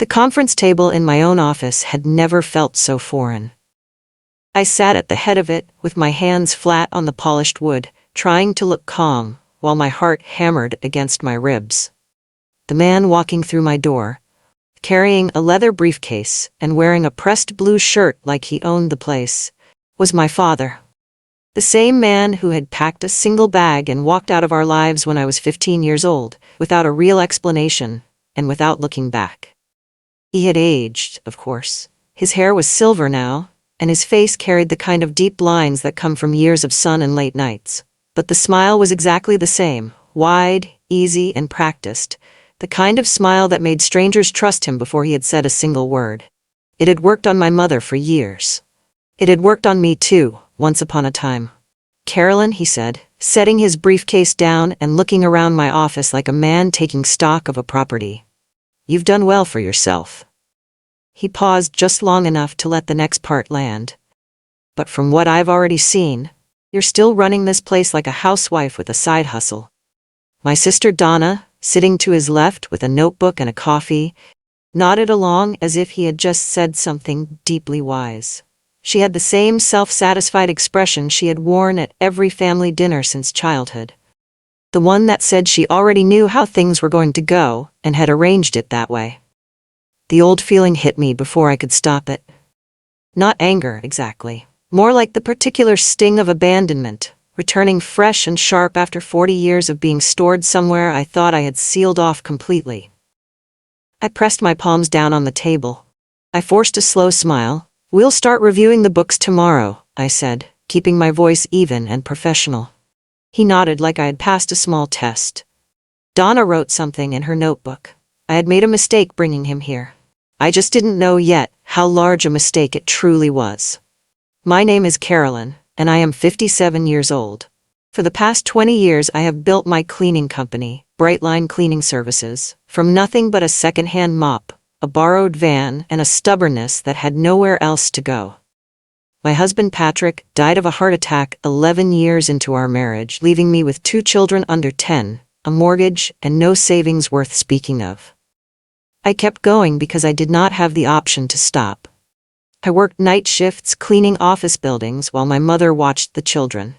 The conference table in my own office had never felt so foreign. I sat at the head of it, with my hands flat on the polished wood, trying to look calm, while my heart hammered against my ribs. The man walking through my door, carrying a leather briefcase and wearing a pressed blue shirt like he owned the place, was my father. The same man who had packed a single bag and walked out of our lives when I was 15 years old, without a real explanation, and without looking back. He had aged, of course. His hair was silver now, and his face carried the kind of deep lines that come from years of sun and late nights. But the smile was exactly the same, wide, easy, and practiced, the kind of smile that made strangers trust him before he had said a single word. It had worked on my mother for years. It had worked on me too, once upon a time. "Carolyn," he said, setting his briefcase down and looking around my office like a man taking stock of a property. "You've done well for yourself." He paused just long enough to let the next part land. "But from what I've already seen, you're still running this place like a housewife with a side hustle." My sister Donna, sitting to his left with a notebook and a coffee, nodded along as if he had just said something deeply wise. She had the same self-satisfied expression she had worn at every family dinner since childhood. The one that said she already knew how things were going to go and had arranged it that way. The old feeling hit me before I could stop it. Not anger, exactly. More like the particular sting of abandonment, returning fresh and sharp after 40 years of being stored somewhere I thought I had sealed off completely. I pressed my palms down on the table. I forced a slow smile. "We'll start reviewing the books tomorrow," I said, keeping my voice even and professional. He nodded like I had passed a small test. Donna wrote something in her notebook. I had made a mistake bringing him here. I just didn't know yet how large a mistake it truly was. "My name is Carolyn, and I am 57 years old. For the past 20 years I have built my cleaning company, Brightline Cleaning Services, from nothing but a second-hand mop, a borrowed van, and a stubbornness that had nowhere else to go. My husband Patrick died of a heart attack 11 years into our marriage, leaving me with 2 children under 10, a mortgage, and no savings worth speaking of. I kept going because I did not have the option to stop. I worked night shifts cleaning office buildings while my mother watched the children.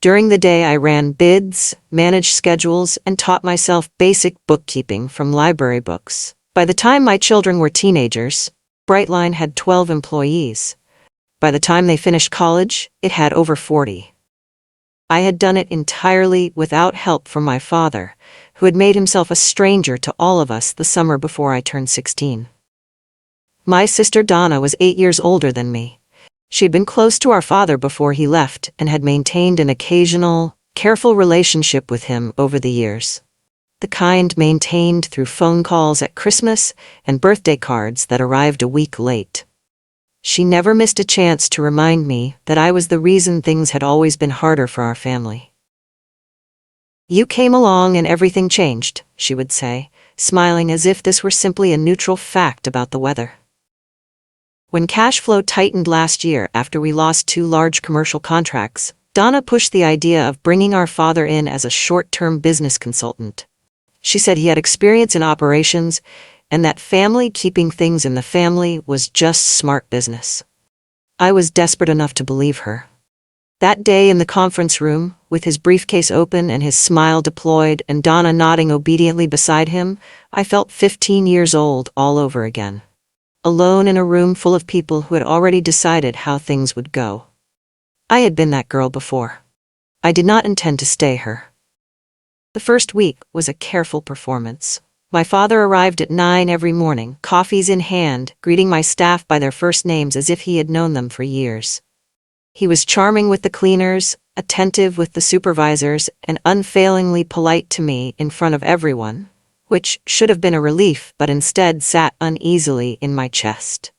During the day I ran bids, managed schedules, and taught myself basic bookkeeping from library books. By the time my children were teenagers, Brightline had 12 employees. By the time they finished college, it had over 40. I had done it entirely without help from my father, who had made himself a stranger to all of us the summer before I turned 16. My sister Donna was 8 years older than me. She had been close to our father before he left and had maintained an occasional, careful relationship with him over the years. The kind maintained through phone calls at Christmas and birthday cards that arrived a week late. She never missed a chance to remind me that I was the reason things had always been harder for our family. "You came along and everything changed," she would say, smiling as if this were simply a neutral fact about the weather. When cash flow tightened last year after we lost 2 large commercial contracts, Donna pushed the idea of bringing our father in as a short-term business consultant. She said he had experience in operations, and that family keeping things in the family was just smart business. I was desperate enough to believe her. That day in the conference room, with his briefcase open and his smile deployed and Donna nodding obediently beside him, I felt 15 years old all over again. Alone in a room full of people who had already decided how things would go. I had been that girl before. I did not intend to stay her. The first week was a careful performance. My father arrived at 9 every morning, coffees in hand, greeting my staff by their first names as if he had known them for years. He was charming with the cleaners, attentive with the supervisors, and unfailingly polite to me in front of everyone, which should have been a relief but instead sat uneasily in my chest.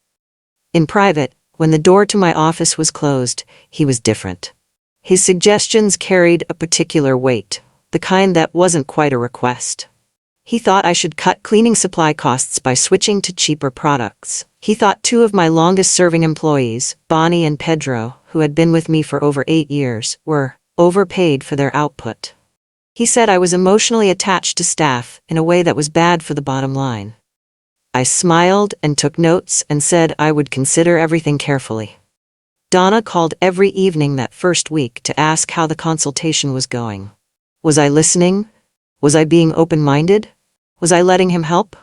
In private, when the door to my office was closed, he was different. His suggestions carried a particular weight, the kind that wasn't quite a request. He thought I should cut cleaning supply costs by switching to cheaper products. He thought 2 of my longest-serving employees, Bonnie and Pedro, who had been with me for over 8 years, were overpaid for their output. He said I was emotionally attached to staff in a way that was bad for the bottom line. I smiled and took notes and said I would consider everything carefully. Donna called every evening that first week to ask how the consultation was going. Was I listening? Was I being open-minded? Was I letting him help?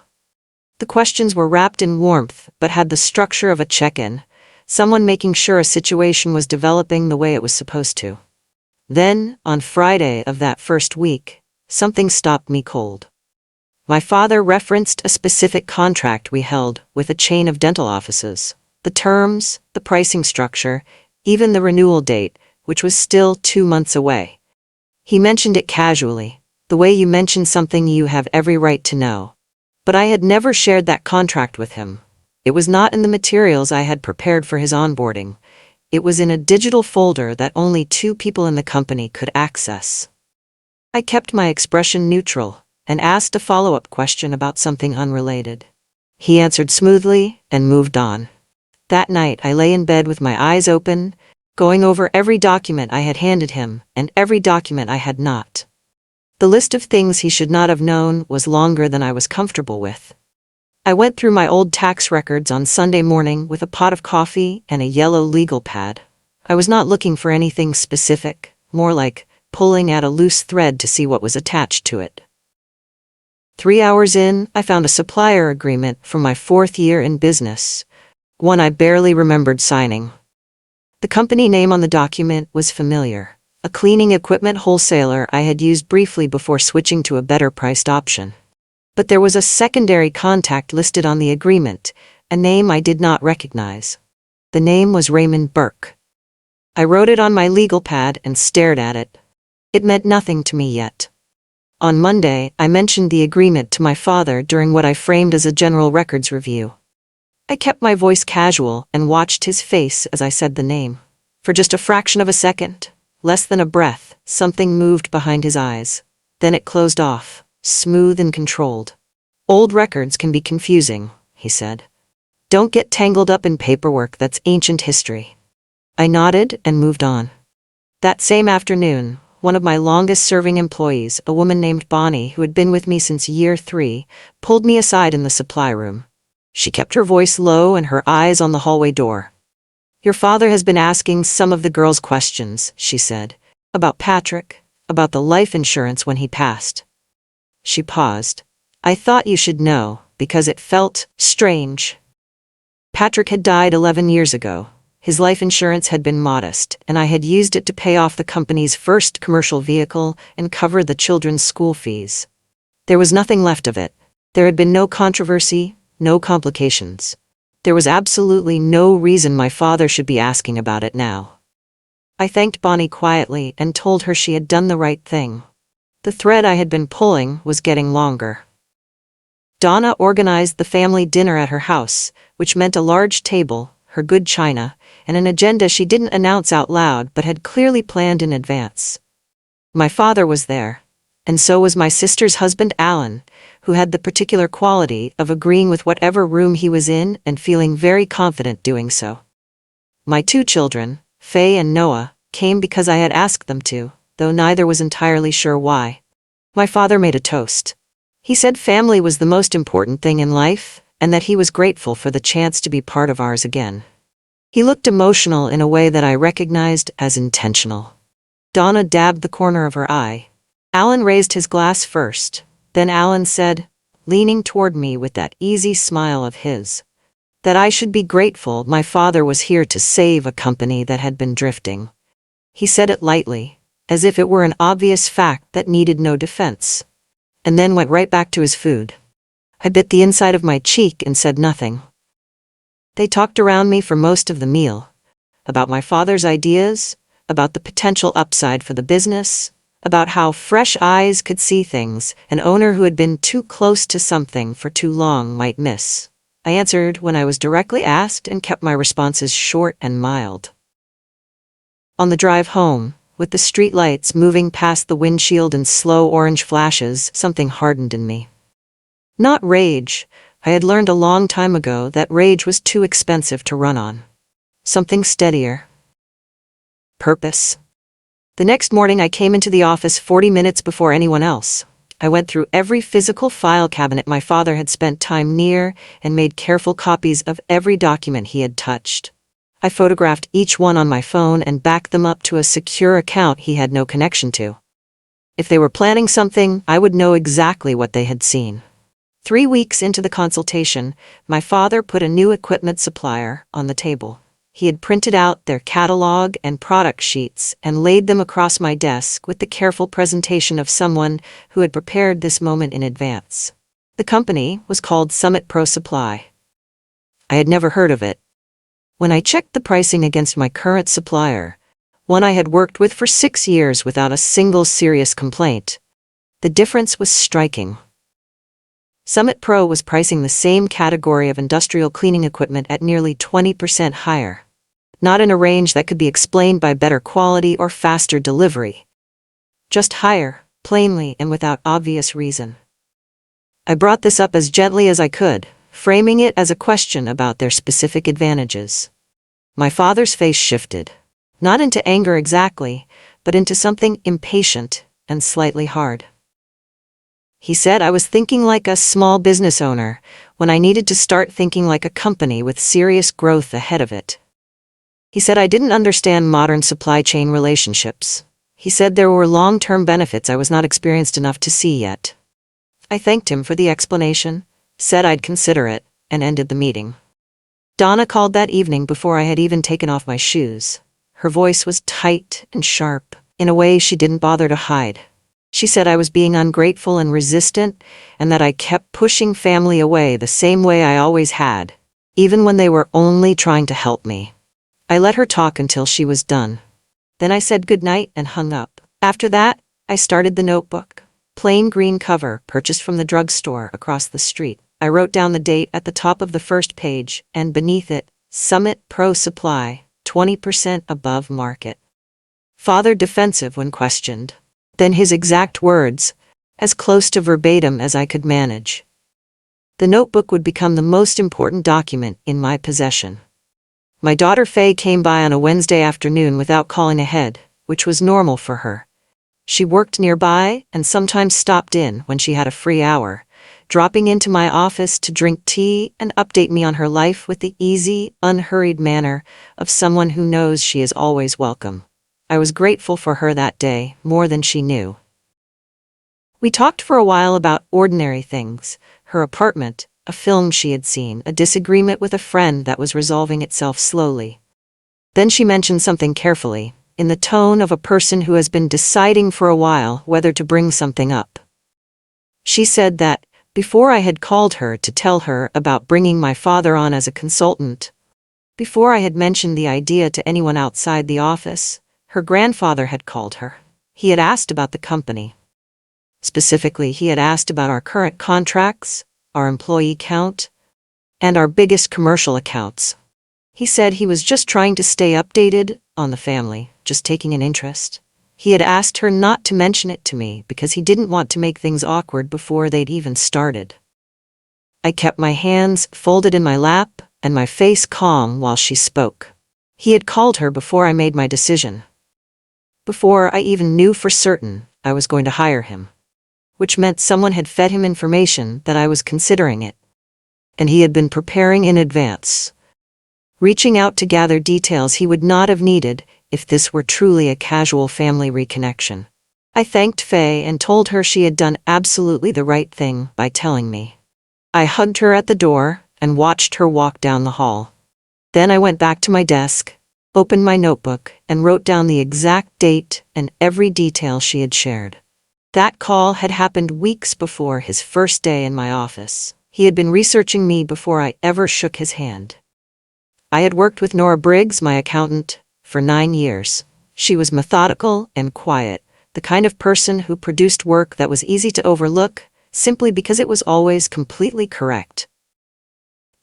The questions were wrapped in warmth but had the structure of a check-in, someone making sure a situation was developing the way it was supposed to. Then, on Friday of that first week, something stopped me cold. My father referenced a specific contract we held with a chain of dental offices. The terms, the pricing structure, even the renewal date, which was still 2 months away. He mentioned it casually, the way you mention something you have every right to know. But I had never shared that contract with him. It was not in the materials I had prepared for his onboarding. It was in a digital folder that only 2 people in the company could access. I kept my expression neutral and asked a follow-up question about something unrelated. He answered smoothly and moved on. That night I lay in bed with my eyes open, going over every document I had handed him and every document I had not. The list of things he should not have known was longer than I was comfortable with. I went through my old tax records on Sunday morning with a pot of coffee and a yellow legal pad. I was not looking for anything specific, more like pulling at a loose thread to see what was attached to it. 3 hours in, I found a supplier agreement for my 4th year in business, one I barely remembered signing. The company name on the document was familiar, a cleaning equipment wholesaler I had used briefly before switching to a better-priced option. But there was a secondary contact listed on the agreement, a name I did not recognize. The name was Raymond Burke. I wrote it on my legal pad and stared at it. It meant nothing to me yet. On Monday, I mentioned the agreement to my father during what I framed as a general records review. I kept my voice casual and watched his face as I said the name. For just a fraction of a second, less than a breath, something moved behind his eyes. Then it closed off, smooth and controlled. Old records can be confusing, he said. Don't get tangled up in paperwork that's ancient history. I nodded and moved on. That same afternoon, one of my longest-serving employees, a woman named Bonnie who had been with me since year 3, pulled me aside in the supply room. She kept her voice low and her eyes on the hallway door. Your father has been asking some of the girls questions, she said, about Patrick, about the life insurance when he passed. She paused. I thought you should know, because it felt strange. Patrick had died 11 years ago. His life insurance had been modest, and I had used it to pay off the company's first commercial vehicle and cover the children's school fees. There was nothing left of it. There had been no controversy, no complications. There was absolutely no reason my father should be asking about it now. I thanked Bonnie quietly and told her she had done the right thing. The thread I had been pulling was getting longer. Donna organized the family dinner at her house, which meant a large table, her good china, and an agenda she didn't announce out loud but had clearly planned in advance. My father was there, and so was my sister's husband Alan, who had the particular quality of agreeing with whatever room he was in and feeling very confident doing so. My 2 children, Faye and Noah, came because I had asked them to, though neither was entirely sure why. My father made a toast. He said family was the most important thing in life, and that he was grateful for the chance to be part of ours again. He looked emotional in a way that I recognized as intentional. Donna dabbed the corner of her eye. Alan raised his glass first. Then Alan said, leaning toward me with that easy smile of his, that I should be grateful my father was here to save a company that had been drifting. He said it lightly, as if it were an obvious fact that needed no defense, and then went right back to his food. I bit the inside of my cheek and said nothing. They talked around me for most of the meal, about my father's ideas, about the potential upside for the business, about how fresh eyes could see things an owner who had been too close to something for too long might miss. I answered when I was directly asked and kept my responses short and mild. On the drive home, with the street lights moving past the windshield in slow orange flashes, something hardened in me. Not rage. I had learned a long time ago that rage was too expensive to run on. Something steadier. Purpose. The next morning I came into the office 40 minutes before anyone else. I went through every physical file cabinet my father had spent time near and made careful copies of every document he had touched. I photographed each one on my phone and backed them up to a secure account he had no connection to. If they were planning something, I would know exactly what they had seen. 3 weeks into the consultation, my father put a new equipment supplier on the table. He had printed out their catalog and product sheets and laid them across my desk with the careful presentation of someone who had prepared this moment in advance. The company was called Summit Pro Supply. I had never heard of it. When I checked the pricing against my current supplier, one I had worked with for 6 years without a single serious complaint, the difference was striking. Summit Pro was pricing the same category of industrial cleaning equipment at nearly 20% higher. Not in a range that could be explained by better quality or faster delivery. Just higher, plainly and without obvious reason. I brought this up as gently as I could, framing it as a question about their specific advantages. My father's face shifted. Not into anger exactly, but into something impatient and slightly hard. He said I was thinking like a small business owner, when I needed to start thinking like a company with serious growth ahead of it. He said I didn't understand modern supply chain relationships. He said there were long-term benefits I was not experienced enough to see yet. I thanked him for the explanation, said I'd consider it, and ended the meeting. Donna called that evening before I had even taken off my shoes. Her voice was tight and sharp, in a way she didn't bother to hide. She said I was being ungrateful and resistant, and that I kept pushing family away the same way I always had, even when they were only trying to help me. I let her talk until she was done. Then I said goodnight and hung up. After that, I started the notebook. Plain green cover, purchased from the drugstore across the street. I wrote down the date at the top of the first page, and beneath it, Summit Pro Supply, 20% above market. Father defensive when questioned. Then his exact words, as close to verbatim as I could manage. The notebook would become the most important document in my possession. My daughter Faye came by on a Wednesday afternoon without calling ahead, which was normal for her. She worked nearby and sometimes stopped in when she had a free hour, dropping into my office to drink tea and update me on her life with the easy, unhurried manner of someone who knows she is always welcome. I was grateful for her that day, more than she knew. We talked for a while about ordinary things, her apartment, a film she had seen, a disagreement with a friend that was resolving itself slowly. Then she mentioned something carefully, in the tone of a person who has been deciding for a while whether to bring something up. She said that, before I had called her to tell her about bringing my father on as a consultant, before I had mentioned the idea to anyone outside the office, her grandfather had called her. He had asked about the company. Specifically, he had asked about our current contracts, our employee count, and our biggest commercial accounts. He said he was just trying to stay updated on the family, just taking an interest. He had asked her not to mention it to me because he didn't want to make things awkward before they'd even started. I kept my hands folded in my lap and my face calm while she spoke. He had called her before I made my decision. Before I even knew for certain I was going to hire him. Which meant someone had fed him information that I was considering it. And he had been preparing in advance. Reaching out to gather details he would not have needed if this were truly a casual family reconnection. I thanked Faye and told her she had done absolutely the right thing by telling me. I hugged her at the door and watched her walk down the hall. Then I went back to my desk, opened my notebook, and wrote down the exact date and every detail she had shared. That call had happened weeks before his first day in my office. He had been researching me before I ever shook his hand. I had worked with Nora Briggs, my accountant, for 9 years. She was methodical and quiet, the kind of person who produced work that was easy to overlook, simply because it was always completely correct.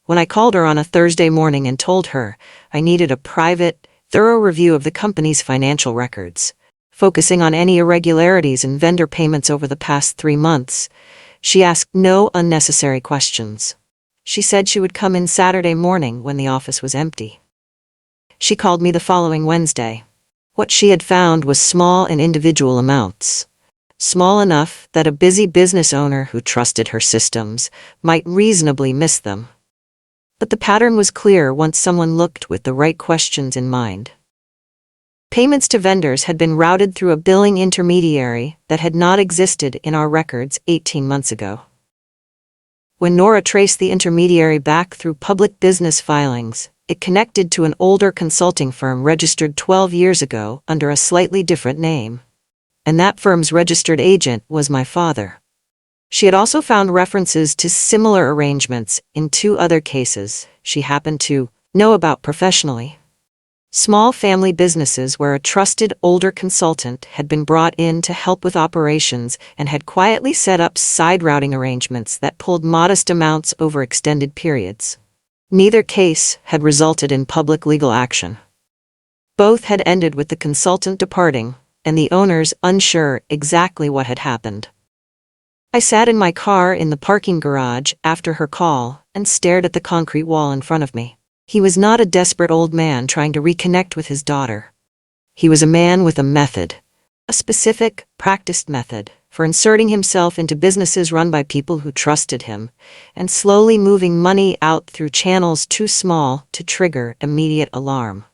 When I called her on a Thursday morning and told her I needed a private, thorough review of the company's financial records, focusing on any irregularities in vendor payments over the past 3 months, she asked no unnecessary questions. She said she would come in Saturday morning when the office was empty. She called me the following Wednesday. What she had found was small and individual amounts. small enough that a busy business owner who trusted her systems might reasonably miss them. But the pattern was clear once someone looked with the right questions in mind. Payments to vendors had been routed through a billing intermediary that had not existed in our records 18 months ago. When Nora traced the intermediary back through public business filings, it connected to an older consulting firm registered 12 years ago under a slightly different name. And that firm's registered agent was my father. She had also found references to similar arrangements in 2 other cases she happened to know about professionally. Small family businesses where a trusted older consultant had been brought in to help with operations and had quietly set up side routing arrangements that pulled modest amounts over extended periods. Neither case had resulted in public legal action. Both had ended with the consultant departing and the owners unsure exactly what had happened. I sat in my car in the parking garage after her call and stared at the concrete wall in front of me. He was not a desperate old man trying to reconnect with his daughter. He was a man with a method, a specific, practiced method for inserting himself into businesses run by people who trusted him, and slowly moving money out through channels too small to trigger immediate alarm.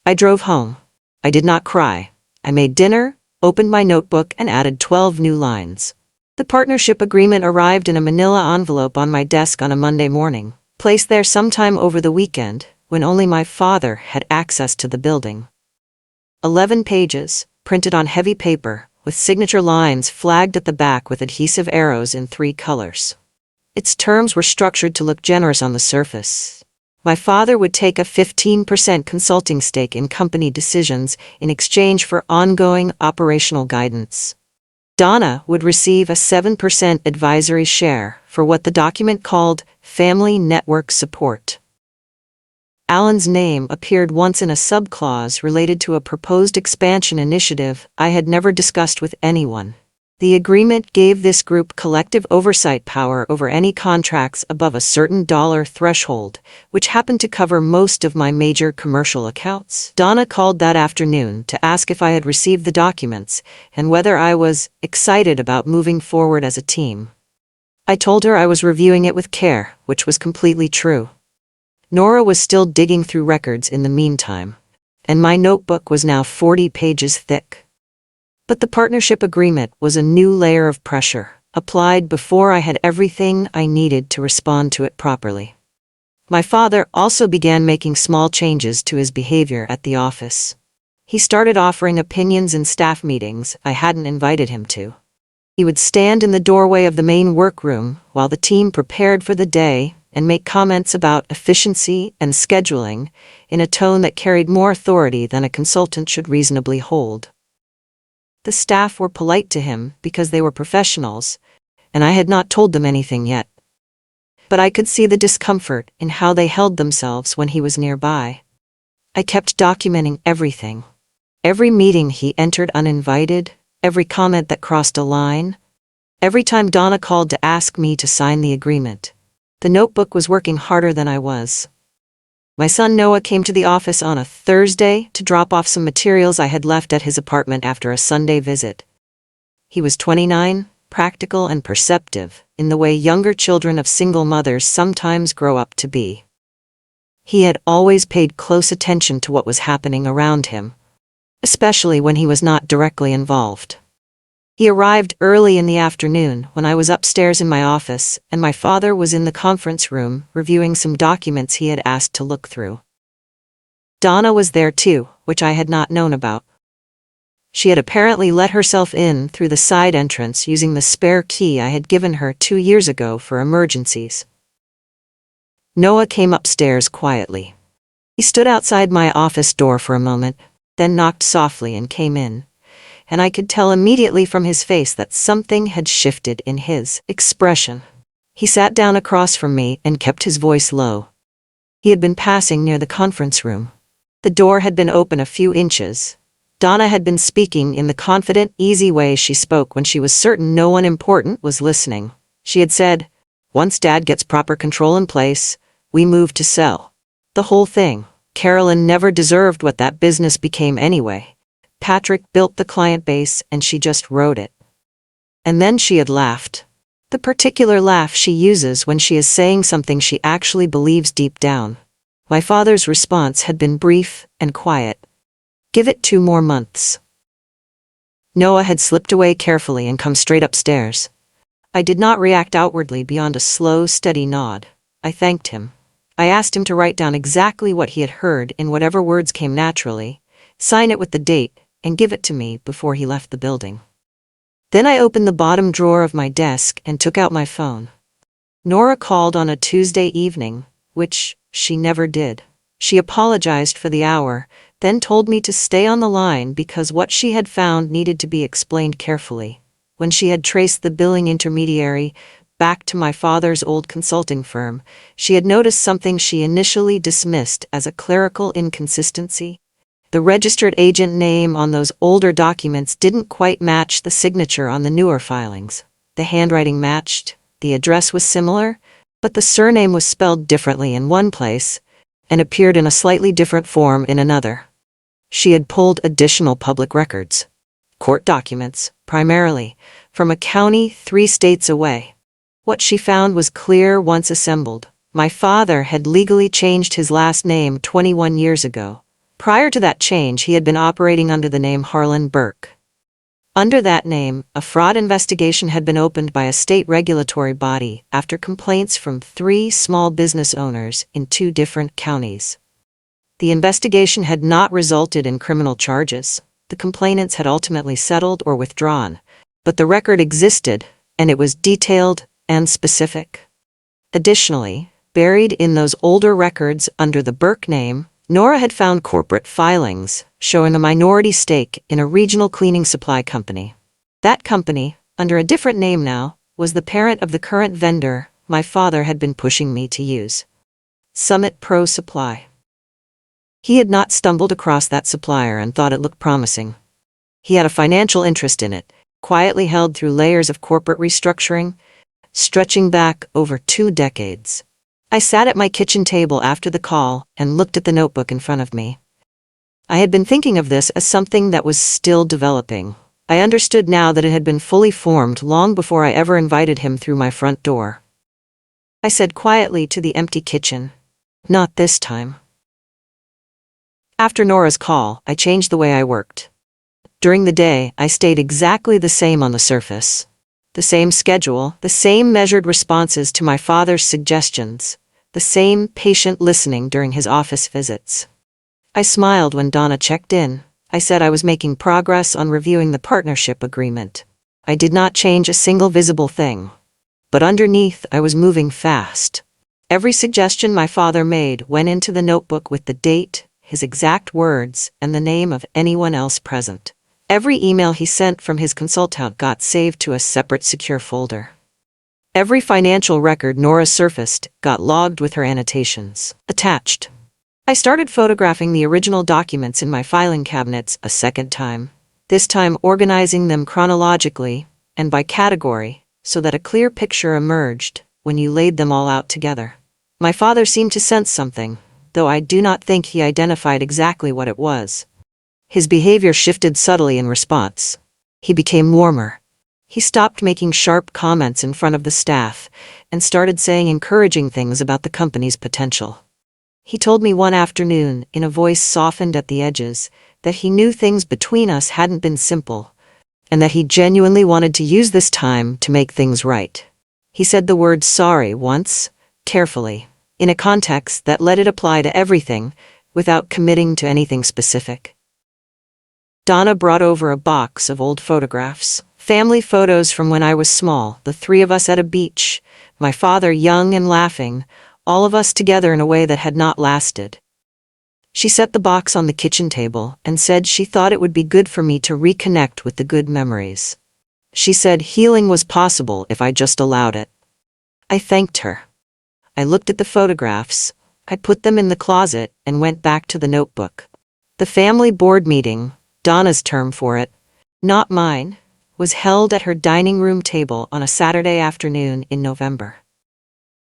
I drove home. I did not cry. I made dinner, opened my notebook, and added 12 new lines. The partnership agreement arrived in a manila envelope on my desk on a Monday morning, placed there sometime over the weekend, when only my father had access to the building. 11 pages, printed on heavy paper, with signature lines flagged at the back with adhesive arrows in 3 colors. Its terms were structured to look generous on the surface. My father would take a 15% consulting stake in company decisions in exchange for ongoing operational guidance. Donna would receive a 7% advisory share for what the document called family network support. Alan's name appeared once in a subclause related to a proposed expansion initiative I had never discussed with anyone. The agreement gave this group collective oversight power over any contracts above a certain dollar threshold, which happened to cover most of my major commercial accounts. Donna called that afternoon to ask if I had received the documents and whether I was excited about moving forward as a team. I told her I was reviewing it with care, which was completely true. Nora was still digging through records in the meantime, and my notebook was now 40 pages thick. But the partnership agreement was a new layer of pressure, applied before I had everything I needed to respond to it properly. My father also began making small changes to his behavior at the office. He started offering opinions in staff meetings I hadn't invited him to. He would stand in the doorway of the main workroom while the team prepared for the day and make comments about efficiency and scheduling in a tone that carried more authority than a consultant should reasonably hold. The staff were polite to him because they were professionals, and I had not told them anything yet. But I could see the discomfort in how they held themselves when he was nearby. I kept documenting everything. Every meeting he entered uninvited, every comment that crossed a line, every time Donna called to ask me to sign the agreement. The notebook was working harder than I was. My son Noah came to the office on a Thursday to drop off some materials I had left at his apartment after a Sunday visit. He was 29, practical and perceptive, in the way younger children of single mothers sometimes grow up to be. He had always paid close attention to what was happening around him, especially when he was not directly involved. He arrived early in the afternoon when I was upstairs in my office and my father was in the conference room reviewing some documents he had asked to look through. Donna was there too, which I had not known about. She had apparently let herself in through the side entrance using the spare key I had given her 2 years ago for emergencies. Noah came upstairs quietly. He stood outside my office door for a moment, then knocked softly and came in. And I could tell immediately from his face that something had shifted in his expression. He sat down across from me and kept his voice low. He had been passing near the conference room. The door had been open a few inches. Donna had been speaking in the confident, easy way she spoke when she was certain no one important was listening. She had said, "Once Dad gets proper control in place, we move to sell the whole thing." Carolyn never deserved what that business became anyway. Patrick built the client base and she just rode it. And then she had laughed. The particular laugh she uses when she is saying something she actually believes deep down. My father's response had been brief and quiet. Give it 2 more months. Noah had slipped away carefully and come straight upstairs. I did not react outwardly beyond a slow, steady nod. I thanked him. I asked him to write down exactly what he had heard in whatever words came naturally, sign it with the date, and give it to me before he left the building. Then I opened the bottom drawer of my desk and took out my phone. Nora called on a Tuesday evening, which she never did. She apologized for the hour, then told me to stay on the line because what she had found needed to be explained carefully. When she had traced the billing intermediary back to my father's old consulting firm, she had noticed something she initially dismissed as a clerical inconsistency. The registered agent name on those older documents didn't quite match the signature on the newer filings. The handwriting matched, the address was similar, but the surname was spelled differently in one place and appeared in a slightly different form in another. She had pulled additional public records, court documents, primarily, from a county 3 states away. What she found was clear once assembled. My father had legally changed his last name 21 years ago. Prior to that change, he had been operating under the name Harlan Burke. Under that name, a fraud investigation had been opened by a state regulatory body after complaints from 3 small business owners in 2 different counties. The investigation had not resulted in criminal charges. The complainants had ultimately settled or withdrawn, but the record existed, and it was detailed and specific. Additionally, buried in those older records under the Burke name, Nora had found corporate filings showing a minority stake in a regional cleaning supply company. That company, under a different name now, was the parent of the current vendor my father had been pushing me to use, Summit Pro Supply. He had not stumbled across that supplier and thought it looked promising. He had a financial interest in it, quietly held through layers of corporate restructuring, stretching back over 2 decades. I sat at my kitchen table after the call and looked at the notebook in front of me. I had been thinking of this as something that was still developing. I understood now that it had been fully formed long before I ever invited him through my front door. I said quietly to the empty kitchen, "Not this time." After Nora's call, I changed the way I worked. During the day, I stayed exactly the same on the surface. The same schedule, the same measured responses to my father's suggestions, the same patient listening during his office visits. I smiled when Donna checked in. I said I was making progress on reviewing the partnership agreement. I did not change a single visible thing. But underneath, I was moving fast. Every suggestion my father made went into the notebook with the date, his exact words, and the name of anyone else present. Every email he sent from his consultant got saved to a separate secure folder. Every financial record Nora surfaced got logged with her annotations attached. I started photographing the original documents in my filing cabinets a second time, this time organizing them chronologically and by category so that a clear picture emerged when you laid them all out together. My father seemed to sense something, though I do not think he identified exactly what it was. His behavior shifted subtly in response. He became warmer. He stopped making sharp comments in front of the staff and started saying encouraging things about the company's potential. He told me one afternoon, in a voice softened at the edges, that he knew things between us hadn't been simple, and that he genuinely wanted to use this time to make things right. He said the word sorry once, carefully, in a context that let it apply to everything, without committing to anything specific. Donna brought over a box of old photographs, family photos from when I was small, the 3 of us at a beach, my father young and laughing, all of us together in a way that had not lasted. She set the box on the kitchen table and said she thought it would be good for me to reconnect with the good memories. She said healing was possible if I just allowed it. I thanked her. I looked at the photographs, I put them in the closet, and went back to the notebook. The family board meeting, Donna's term for it, not mine, was held at her dining room table on a Saturday afternoon in November.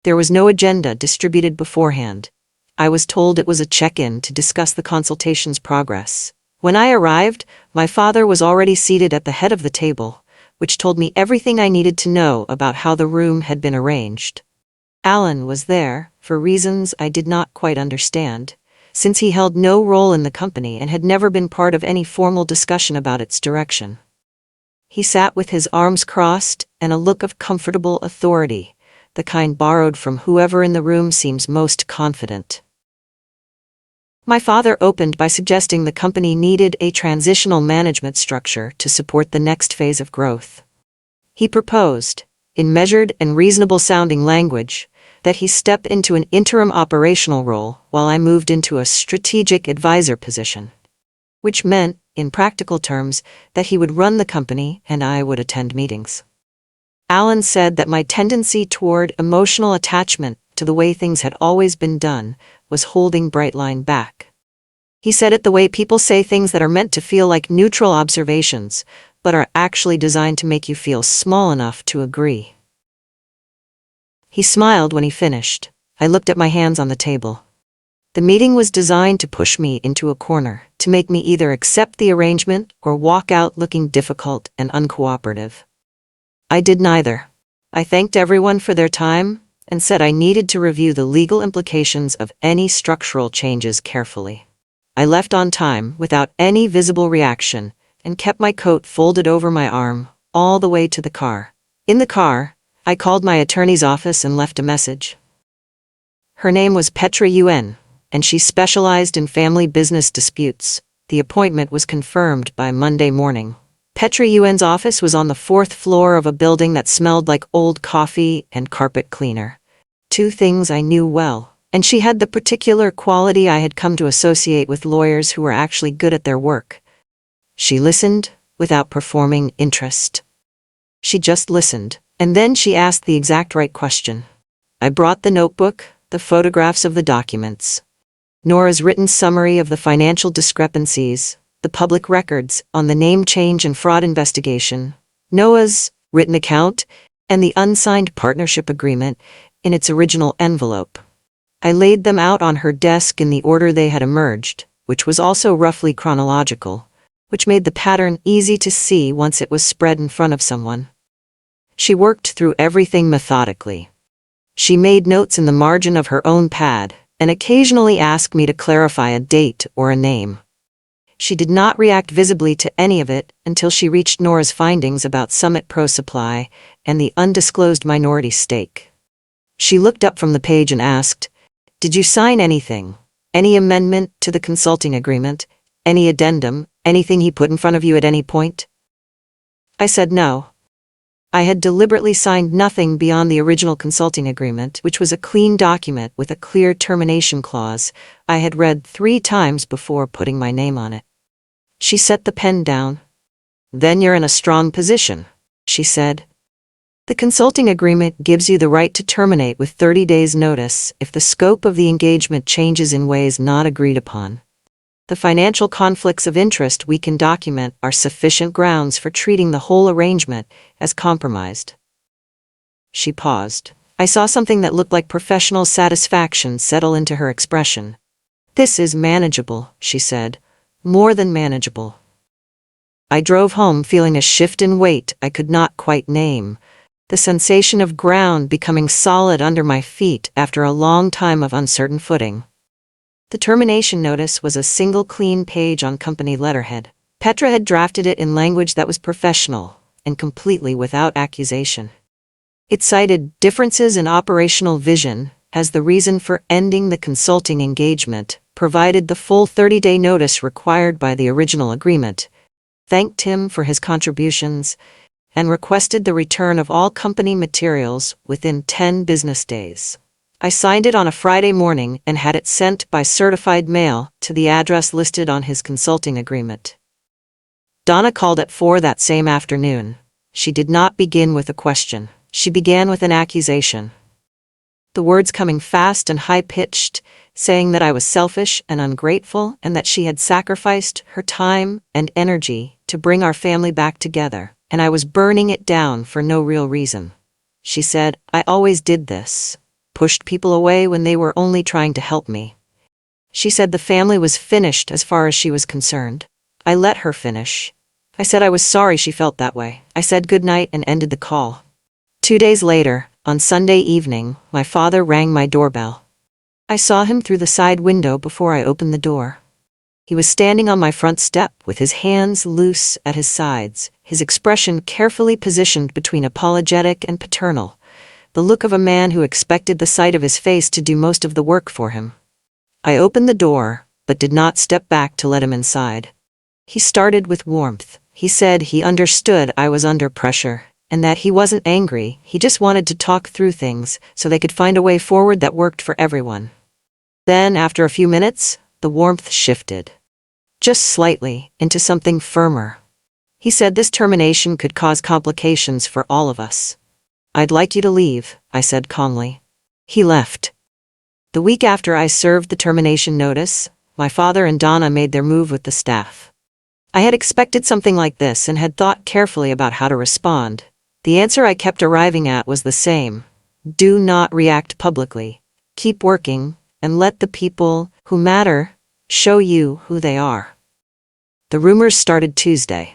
There was no agenda distributed beforehand. I was told it was a check-in to discuss the consultation's progress. When I arrived, my father was already seated at the head of the table, which told me everything I needed to know about how the room had been arranged. Alan was there, for reasons I did not quite understand, since he held no role in the company and had never been part of any formal discussion about its direction. He sat with his arms crossed and a look of comfortable authority, the kind borrowed from whoever in the room seems most confident. My father opened by suggesting the company needed a transitional management structure to support the next phase of growth. He proposed, in measured and reasonable-sounding language, that he step into an interim operational role while I moved into a strategic advisor position, which meant, in practical terms, that he would run the company and I would attend meetings. Alan said that my tendency toward emotional attachment to the way things had always been done was holding Brightline back. He said it the way people say things that are meant to feel like neutral observations, but are actually designed to make you feel small enough to agree. He smiled when he finished. I looked at my hands on the table. The meeting was designed to push me into a corner, to make me either accept the arrangement or walk out looking difficult and uncooperative. I did neither. I thanked everyone for their time and said I needed to review the legal implications of any structural changes carefully. I left on time without any visible reaction and kept my coat folded over my arm all the way to the car. In the car, I called my attorney's office and left a message. Her name was Petra Yuen, and she specialized in family business disputes. The appointment was confirmed by Monday morning. Petra Yuen's office was on the 4th floor of a building that smelled like old coffee and carpet cleaner. Two things I knew well, and she had the particular quality I had come to associate with lawyers who were actually good at their work. She listened without performing interest. She just listened, and then she asked the exact right question. I brought the notebook, the photographs of the documents, Nora's written summary of the financial discrepancies, the public records on the name change and fraud investigation, Noah's written account, and the unsigned partnership agreement in its original envelope. I laid them out on her desk in the order they had emerged, which was also roughly chronological, which made the pattern easy to see once it was spread in front of someone. She worked through everything methodically. She made notes in the margin of her own pad, and occasionally asked me to clarify a date or a name. She did not react visibly to any of it until she reached Nora's findings about Summit Pro Supply and the undisclosed minority stake. She looked up from the page and asked, "Did you sign anything? Any amendment to the consulting agreement? Any addendum? Anything he put in front of you at any point?" I said no. I had deliberately signed nothing beyond the original consulting agreement, which was a clean document with a clear termination clause I had read 3 times before putting my name on it. She set the pen down. "Then you're in a strong position," she said. "The consulting agreement gives you the right to terminate with 30 days' notice if the scope of the engagement changes in ways not agreed upon. The financial conflicts of interest we can document are sufficient grounds for treating the whole arrangement as compromised." She paused. I saw something that looked like professional satisfaction settle into her expression. "This is manageable," she said. "More than manageable." I drove home feeling a shift in weight I could not quite name, the sensation of ground becoming solid under my feet after a long time of uncertain footing. The termination notice was a single clean page on company letterhead. Petra had drafted it in language that was professional and completely without accusation. It cited differences in operational vision as the reason for ending the consulting engagement, provided the full 30-day notice required by the original agreement, thanked him for his contributions, and requested the return of all company materials within 10 business days. I signed it on a Friday morning and had it sent by certified mail to the address listed on his consulting agreement. Donna called at 4 that same afternoon. She did not begin with a question. She began with an accusation. The words coming fast and high-pitched, saying that I was selfish and ungrateful and that she had sacrificed her time and energy to bring our family back together, and I was burning it down for no real reason. She said, "I always did this. Pushed people away when they were only trying to help me." She said the family was finished as far as she was concerned. I let her finish. I said I was sorry she felt that way. I said goodnight and ended the call. 2 days later, on Sunday evening, my father rang my doorbell. I saw him through the side window before I opened the door. He was standing on my front step with his hands loose at his sides, his expression carefully positioned between apologetic and paternal, the look of a man who expected the sight of his face to do most of the work for him. I opened the door, but did not step back to let him inside. He started with warmth. He said he understood I was under pressure, and that he wasn't angry, he just wanted to talk through things so they could find a way forward that worked for everyone. Then, after a few minutes, the warmth shifted. Just slightly, into something firmer. He said this termination could cause complications for all of us. I'd like you to leave, I said calmly. He left. The week after I served the termination notice, my father and Donna made their move with the staff. I had expected something like this and had thought carefully about how to respond. The answer I kept arriving at was the same. Do not react publicly. Keep working, and let the people who matter show you who they are. The rumors started Tuesday.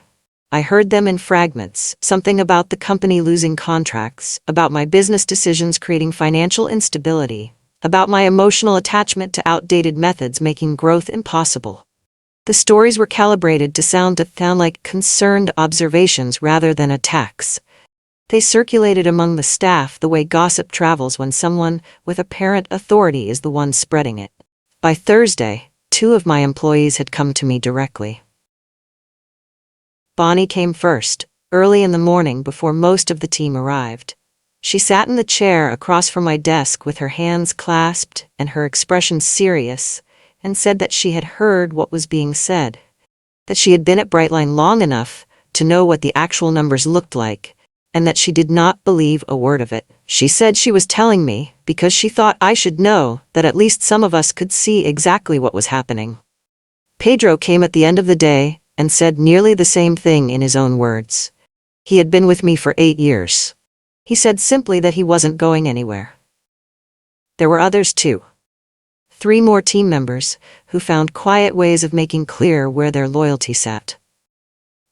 I heard them in fragments, something about the company losing contracts, about my business decisions creating financial instability, about my emotional attachment to outdated methods making growth impossible. The stories were calibrated to sound like concerned observations rather than attacks. They circulated among the staff the way gossip travels when someone with apparent authority is the one spreading it. By Thursday, 2 of my employees had come to me directly. Bonnie came first, early in the morning before most of the team arrived. She sat in the chair across from my desk with her hands clasped and her expression serious, and said that she had heard what was being said, that she had been at Brightline long enough to know what the actual numbers looked like, and that she did not believe a word of it. She said she was telling me because she thought I should know that at least some of us could see exactly what was happening. Pedro came at the end of the day and said nearly the same thing in his own words. He had been with me for 8 years. He said simply that he wasn't going anywhere. There were others too. 3 more team members who found quiet ways of making clear where their loyalty sat.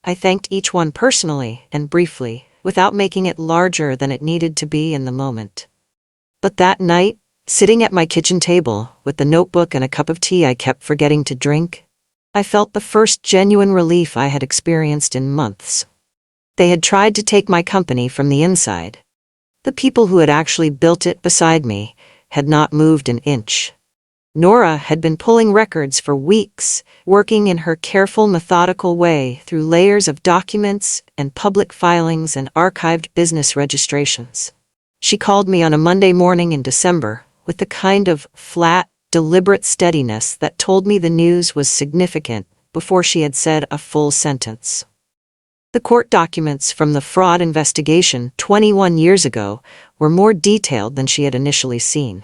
I thanked each one personally and briefly, without making it larger than it needed to be in the moment. But that night, sitting at my kitchen table with the notebook and a cup of tea I kept forgetting to drink, I felt the first genuine relief I had experienced in months. They had tried to take my company from the inside. The people who had actually built it beside me had not moved an inch. Nora had been pulling records for weeks, working in her careful, methodical way through layers of documents and public filings and archived business registrations. She called me on a Monday morning in December with the kind of flat, deliberate steadiness that told me the news was significant before she had said a full sentence. The court documents from the fraud investigation 21 years ago were more detailed than she had initially seen.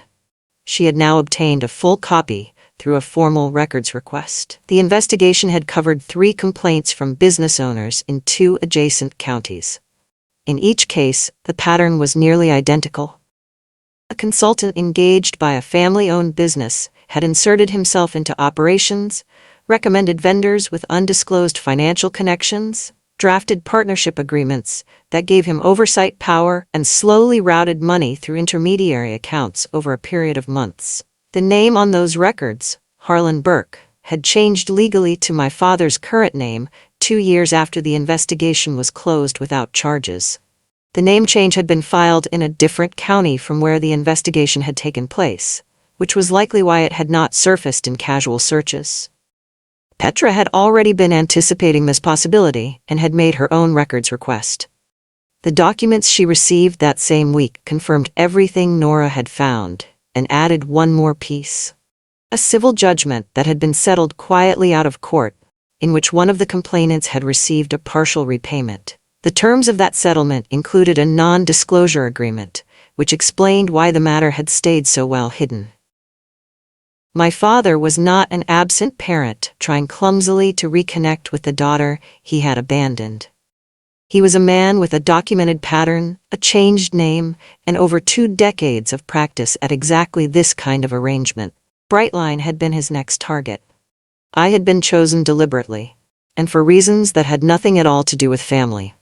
She had now obtained a full copy through a formal records request. The investigation had covered 3 complaints from business owners in 2 adjacent counties. In each case, the pattern was nearly identical. A consultant engaged by a family-owned business had inserted himself into operations, recommended vendors with undisclosed financial connections, drafted partnership agreements that gave him oversight power, and slowly routed money through intermediary accounts over a period of months. The name on those records, Harlan Burke, had changed legally to my father's current name 2 years after the investigation was closed without charges. The name change had been filed in a different county from where the investigation had taken place, which was likely why it had not surfaced in casual searches. Petra had already been anticipating this possibility and had made her own records request. The documents she received that same week confirmed everything Nora had found and added one more piece. A civil judgment that had been settled quietly out of court, in which one of the complainants had received a partial repayment. The terms of that settlement included a non-disclosure agreement, which explained why the matter had stayed so well hidden. My father was not an absent parent trying clumsily to reconnect with the daughter he had abandoned. He was a man with a documented pattern, a changed name, and over 2 decades of practice at exactly this kind of arrangement. Brightline had been his next target. I had been chosen deliberately. and for reasons that had nothing at all to do with family.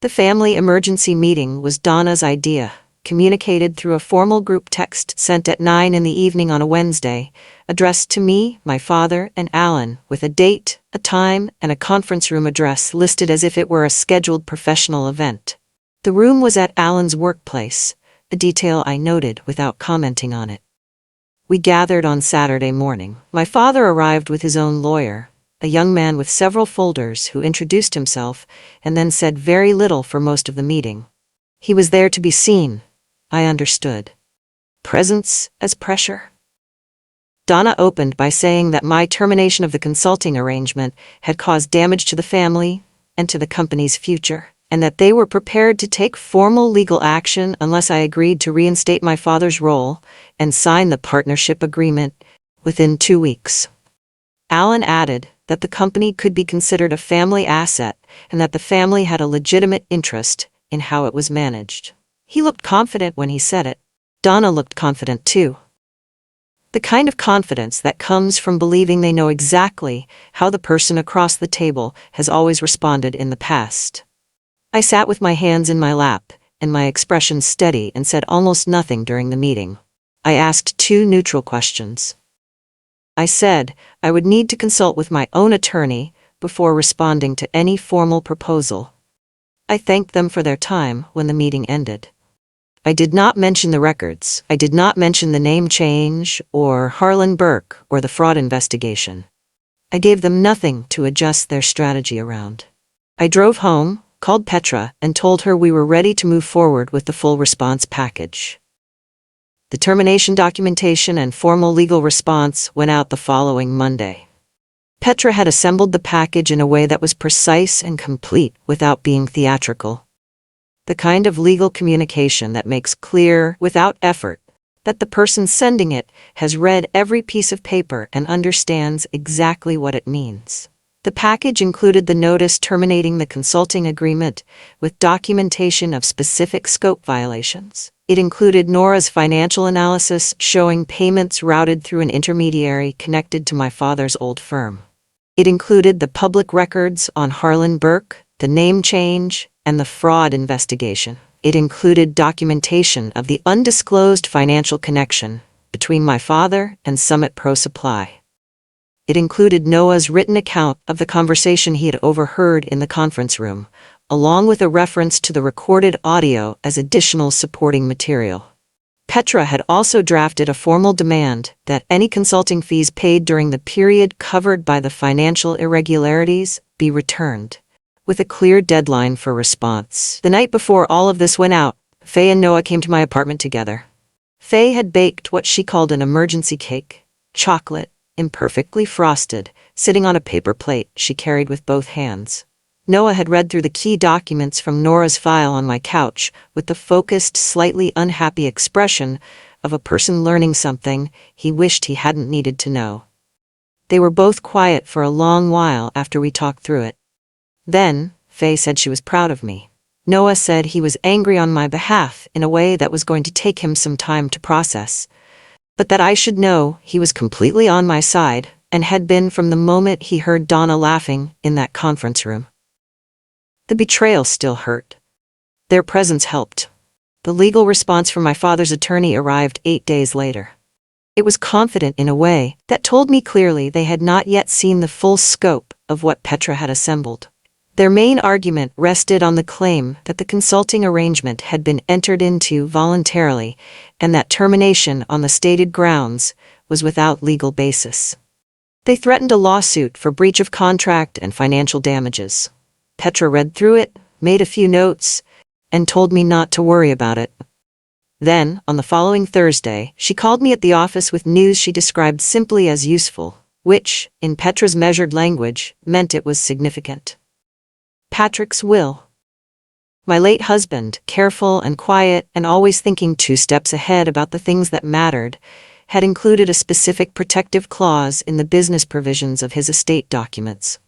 The family emergency meeting was Donna's idea, communicated through a formal group text sent at 9 in the evening on a Wednesday, addressed to me, my father, and Alan, with a date, a time, and a conference room address listed as if it were a scheduled professional event. The room was at Alan's workplace, a detail I noted without commenting on it. We gathered on Saturday morning. My father arrived with his own lawyer, a young man with several folders who introduced himself and then said very little for most of the meeting. He was there to be seen, I understood. Presence as pressure. Donna opened by saying that my termination of the consulting arrangement had caused damage to the family and to the company's future, and that they were prepared to take formal legal action unless I agreed to reinstate my father's role and sign the partnership agreement within 2 weeks. Alan added that the company could be considered a family asset and that the family had a legitimate interest in how it was managed. He looked confident when he said it. Donna looked confident too. The kind of confidence that comes from believing they know exactly how the person across the table has always responded in the past. I sat with my hands in my lap and my expression steady and said almost nothing during the meeting. I asked 2 neutral questions. I said I would need to consult with my own attorney before responding to any formal proposal. I thanked them for their time when the meeting ended. I did not mention the records. I did not mention the name change or Harlan Burke or the fraud investigation. I gave them nothing to adjust their strategy around. I drove home, called Petra, and told her we were ready to move forward with the full response package. The termination documentation and formal legal response went out the following Monday. Petra had assembled the package in a way that was precise and complete without being theatrical. The kind of legal communication that makes clear, without effort, that the person sending it has read every piece of paper and understands exactly what it means. The package included the notice terminating the consulting agreement with documentation of specific scope violations. It included Nora's financial analysis showing payments routed through an intermediary connected to my father's old firm. It included the public records on Harlan Burke, the name change, and the fraud investigation. It included documentation of the undisclosed financial connection between my father and Summit Pro Supply. It included Noah's written account of the conversation he had overheard in the conference room, along with a reference to the recorded audio as additional supporting material. Petra had also drafted a formal demand that any consulting fees paid during the period covered by the financial irregularities be returned, with a clear deadline for response. The night before all of this went out, Faye and Noah came to my apartment together. Faye had baked what she called an emergency cake, chocolate, imperfectly frosted, sitting on a paper plate she carried with both hands. Noah had read through the key documents from Nora's file on my couch with the focused, slightly unhappy expression of a person learning something he wished he hadn't needed to know. They were both quiet for a long while after we talked through it. Then, Faye said she was proud of me. Noah said he was angry on my behalf in a way that was going to take him some time to process, but that I should know he was completely on my side and had been from the moment he heard Donna laughing in that conference room. The betrayal still hurt. Their presence helped. The legal response from my father's attorney arrived 8 days later. It was confident in a way that told me clearly they had not yet seen the full scope of what Petra had assembled. Their main argument rested on the claim that the consulting arrangement had been entered into voluntarily and that termination on the stated grounds was without legal basis. They threatened a lawsuit for breach of contract and financial damages. Petra read through it, made a few notes, and told me not to worry about it. Then, on the following Thursday, she called me at the office with news she described simply as useful, which, in Petra's measured language, meant it was significant. Patrick's will. My late husband, careful and quiet and always thinking 2 steps ahead about the things that mattered, had included a specific protective clause in the business provisions of his estate documents.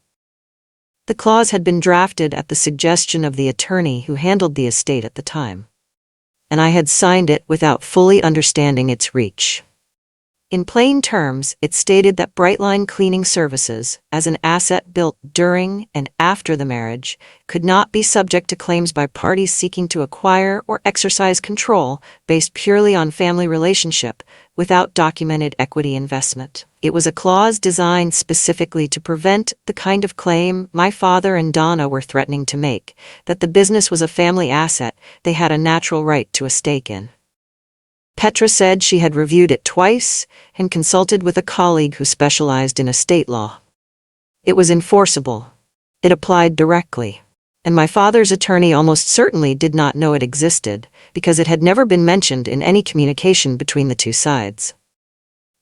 The clause had been drafted at the suggestion of the attorney who handled the estate at the time, and I had signed it without fully understanding its reach. In plain terms, it stated that Brightline Cleaning Services, as an asset built during and after the marriage, could not be subject to claims by parties seeking to acquire or exercise control based purely on family relationship, without documented equity investment. It was a clause designed specifically to prevent the kind of claim my father and Donna were threatening to make, that the business was a family asset they had a natural right to a stake in. Petra said she had reviewed it twice and consulted with a colleague who specialized in estate law. It was enforceable. It applied directly. And my father's attorney almost certainly did not know it existed, because it had never been mentioned in any communication between the two sides.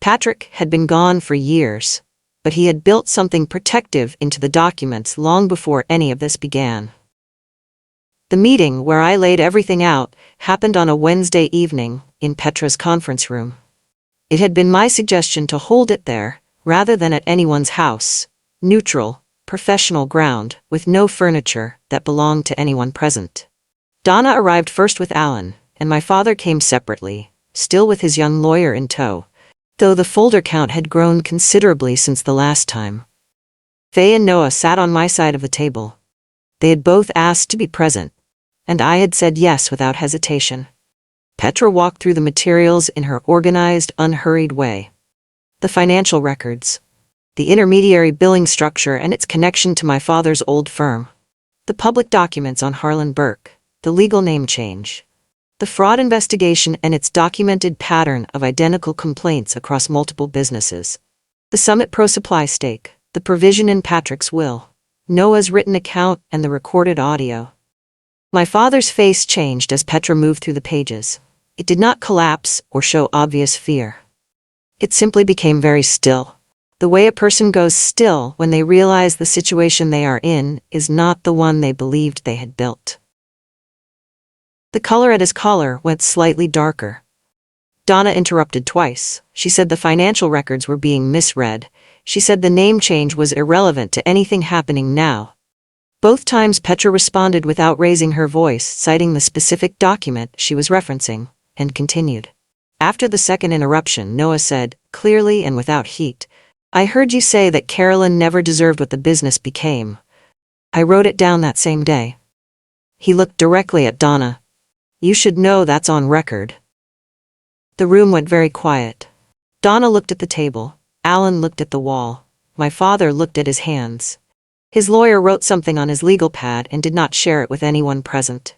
Patrick had been gone for years, but he had built something protective into the documents long before any of this began. The meeting, where I laid everything out, happened on a Wednesday evening, in Petra's conference room. It had been my suggestion to hold it there, rather than at anyone's house, neutral, professional ground, with no furniture that belonged to anyone present. Donna arrived first with Alan, and my father came separately, still with his young lawyer in tow, though the folder count had grown considerably since the last time. Faye and Noah sat on my side of the table. They had both asked to be present, and I had said yes without hesitation. Petra walked through the materials in her organized, unhurried way. The financial records, the intermediary billing structure and its connection to my father's old firm, the public documents on Harlan Burke, the legal name change, the fraud investigation and its documented pattern of identical complaints across multiple businesses, the Summit Pro Supply stake, the provision in Patrick's will, Noah's written account and the recorded audio. My father's face changed as Petra moved through the pages. It did not collapse or show obvious fear. It simply became very still. The way a person goes still when they realize the situation they are in is not the one they believed they had built. The color at his collar went slightly darker. Donna interrupted twice. She said the financial records were being misread. She said the name change was irrelevant to anything happening now. Both times Petra responded without raising her voice, citing the specific document she was referencing, and continued. After the second interruption, Noah said, clearly and without heat, "I heard you say that Carolyn never deserved what the business became. I wrote it down that same day." He looked directly at Donna. "You should know that's on record." The room went very quiet. Donna looked at the table. Alan looked at the wall. My father looked at his hands. His lawyer wrote something on his legal pad and did not share it with anyone present.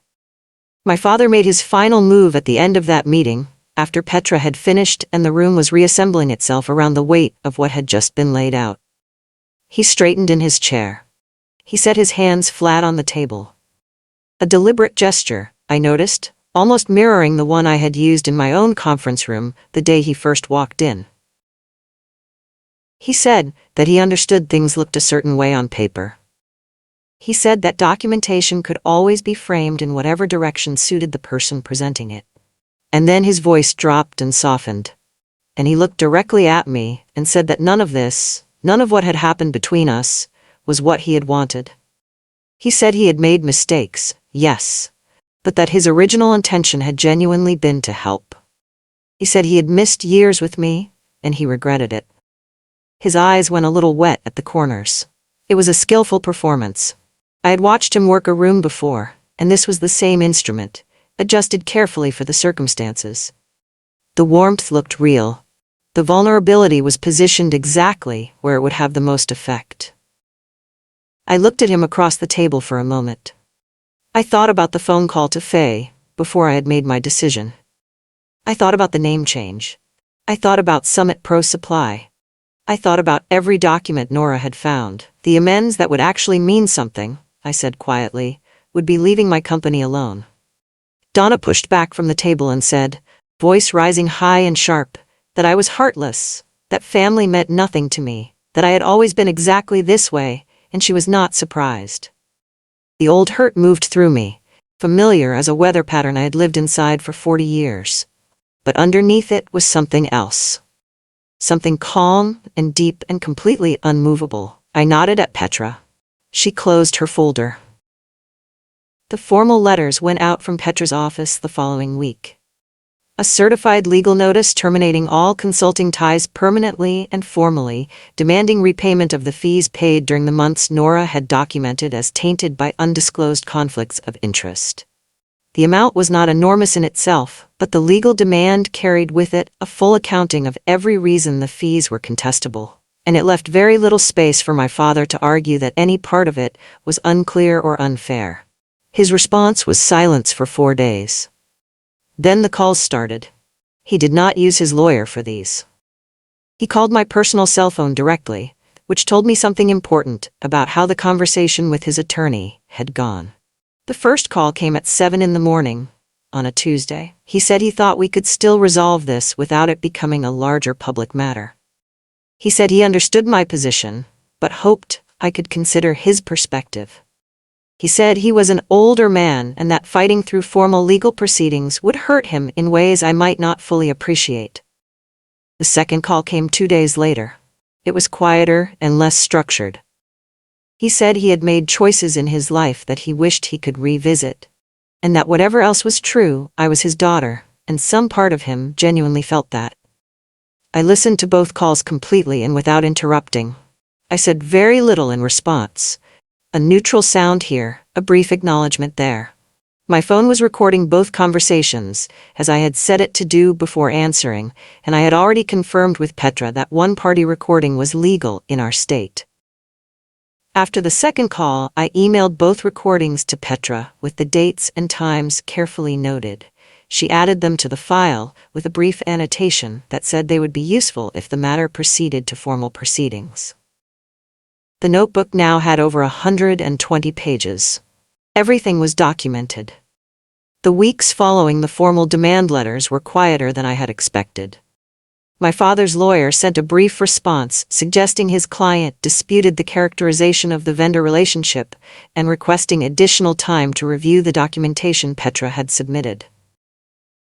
My father made his final move at the end of that meeting, after Petra had finished and the room was reassembling itself around the weight of what had just been laid out. He straightened in his chair. He set his hands flat on the table. A deliberate gesture, I noticed, almost mirroring the one I had used in my own conference room the day he first walked in. He said that he understood things looked a certain way on paper. He said that documentation could always be framed in whatever direction suited the person presenting it. And then his voice dropped and softened. And he looked directly at me and said that none of what had happened between us, was what he had wanted. He said he had made mistakes, yes, but that his original intention had genuinely been to help. He said he had missed years with me, and he regretted it. His eyes went a little wet at the corners. It was a skillful performance. I had watched him work a room before, and this was the same instrument, adjusted carefully for the circumstances. The warmth looked real. The vulnerability was positioned exactly where it would have the most effect. I looked at him across the table for a moment. I thought about the phone call to Faye, before I had made my decision. I thought about the name change. I thought about Summit Pro Supply. I thought about every document Nora had found. The amends that would actually mean something, I said quietly, would be leaving my company alone. Donna pushed back from the table and said, voice rising high and sharp, that I was heartless, that family meant nothing to me, that I had always been exactly this way, and she was not surprised. The old hurt moved through me, familiar as a weather pattern I had lived inside for 40 years. But underneath it was something else. Something calm and deep and completely unmovable. I nodded at Petra. She closed her folder. The formal letters went out from Petra's office the following week. A certified legal notice terminating all consulting ties permanently and formally, demanding repayment of the fees paid during the months Nora had documented as tainted by undisclosed conflicts of interest. The amount was not enormous in itself, but the legal demand carried with it a full accounting of every reason the fees were contestable, and it left very little space for my father to argue that any part of it was unclear or unfair. His response was silence for 4 days. Then the calls started. He did not use his lawyer for these. He called my personal cell phone directly, which told me something important about how the conversation with his attorney had gone. The first call came at 7 in the morning, on a Tuesday. He said he thought we could still resolve this without it becoming a larger public matter. He said he understood my position, but hoped I could consider his perspective. He said he was an older man and that fighting through formal legal proceedings would hurt him in ways I might not fully appreciate. The second call came 2 days later. It was quieter and less structured. He said he had made choices in his life that he wished he could revisit, and that whatever else was true, I was his daughter, and some part of him genuinely felt that. I listened to both calls completely and without interrupting. I said very little in response. A neutral sound here, a brief acknowledgement there. My phone was recording both conversations, as I had set it to do before answering, and I had already confirmed with Petra that one-party recording was legal in our state. After the second call, I emailed both recordings to Petra with the dates and times carefully noted. She added them to the file with a brief annotation that said they would be useful if the matter proceeded to formal proceedings. The notebook now had over 120 pages. Everything was documented. The weeks following the formal demand letters were quieter than I had expected. My father's lawyer sent a brief response suggesting his client disputed the characterization of the vendor relationship and requesting additional time to review the documentation Petra had submitted.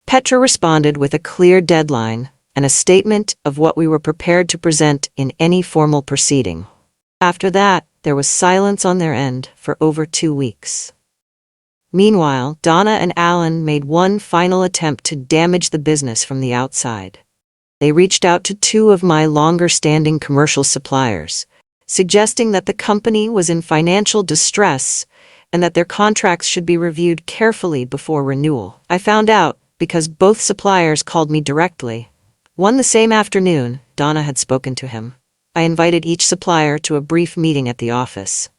Petra responded with a clear deadline and a statement of what we were prepared to present in any formal proceeding. After that, there was silence on their end for over 2 weeks. Meanwhile, Donna and Alan made one final attempt to damage the business from the outside. They reached out to 2 of my longer-standing commercial suppliers, suggesting that the company was in financial distress and that their contracts should be reviewed carefully before renewal. I found out because both suppliers called me directly. One the same afternoon, Donna had spoken to him. I invited each supplier to a brief meeting at the office.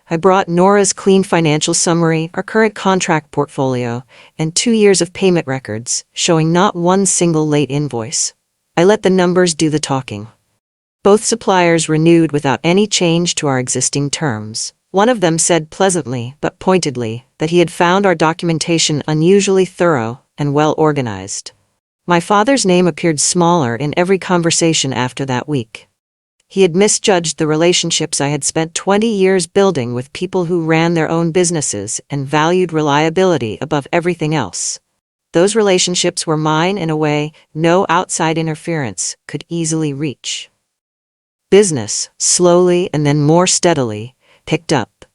I brought Nora's clean financial summary, our current contract portfolio, and 2 years of payment records, showing not one single late invoice. I let the numbers do the talking. Both suppliers renewed without any change to our existing terms. One of them said pleasantly but pointedly that he had found our documentation unusually thorough and well organized. My father's name appeared smaller in every conversation after that week. He had misjudged the relationships I had spent 20 years building with people who ran their own businesses and valued reliability above everything else. Those relationships were mine in a way no outside interference could easily reach. Business, slowly and then more steadily, picked up.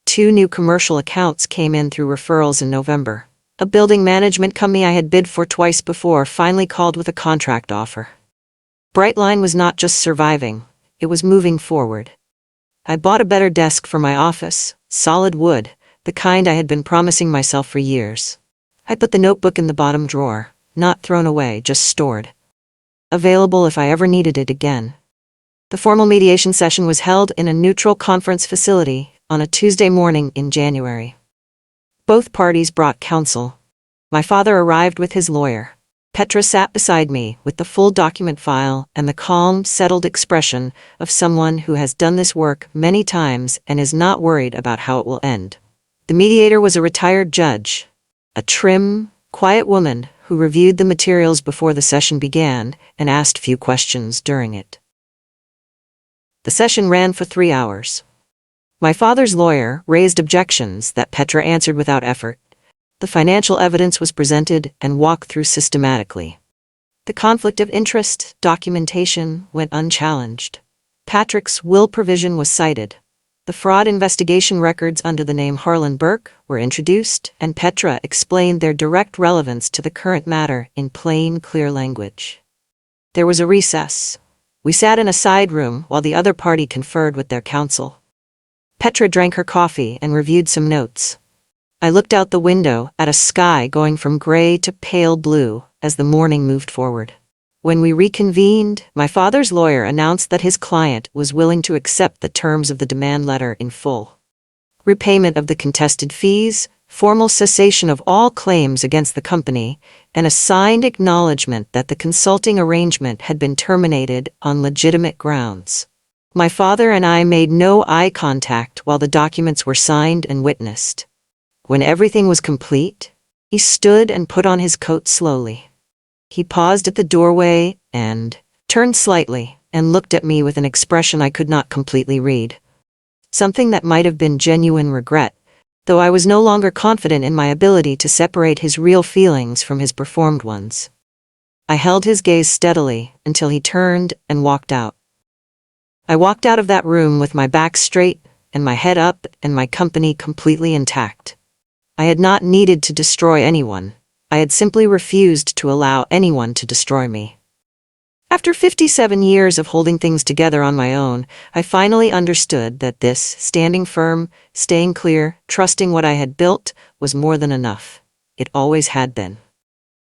2 new commercial accounts came in through referrals in November. A building management company I had bid for twice before finally called with a contract offer. Brightline was not just surviving, it was moving forward. I bought a better desk for my office, solid wood, the kind I had been promising myself for years. I put the notebook in the bottom drawer, not thrown away, just stored. Available if I ever needed it again. The formal mediation session was held in a neutral conference facility on a Tuesday morning in January. Both parties brought counsel. My father arrived with his lawyer. Petra sat beside me with the full document file and the calm, settled expression of someone who has done this work many times and is not worried about how it will end. The mediator was a retired judge, a trim, quiet woman who reviewed the materials before the session began and asked few questions during it. The session ran for 3 hours. My father's lawyer raised objections that Petra answered without effort. The financial evidence was presented and walked through systematically. The conflict of interest documentation went unchallenged. Patrick's will provision was cited. The fraud investigation records under the name Harlan Burke were introduced, and Petra explained their direct relevance to the current matter in plain, clear language. There was a recess. We sat in a side room while the other party conferred with their counsel. Petra drank her coffee and reviewed some notes. I looked out the window at a sky going from gray to pale blue as the morning moved forward. When we reconvened, my father's lawyer announced that his client was willing to accept the terms of the demand letter in full. Repayment of the contested fees, formal cessation of all claims against the company, and a signed acknowledgement that the consulting arrangement had been terminated on legitimate grounds. My father and I made no eye contact while the documents were signed and witnessed. When everything was complete, he stood and put on his coat slowly. He paused at the doorway and turned slightly and looked at me with an expression I could not completely read. Something that might have been genuine regret, though I was no longer confident in my ability to separate his real feelings from his performed ones. I held his gaze steadily until he turned and walked out. I walked out of that room with my back straight and my head up and my company completely intact. I had not needed to destroy anyone. I had simply refused to allow anyone to destroy me. After 57 years of holding things together on my own, I finally understood that this, standing firm, staying clear, trusting what I had built, was more than enough. It always had been.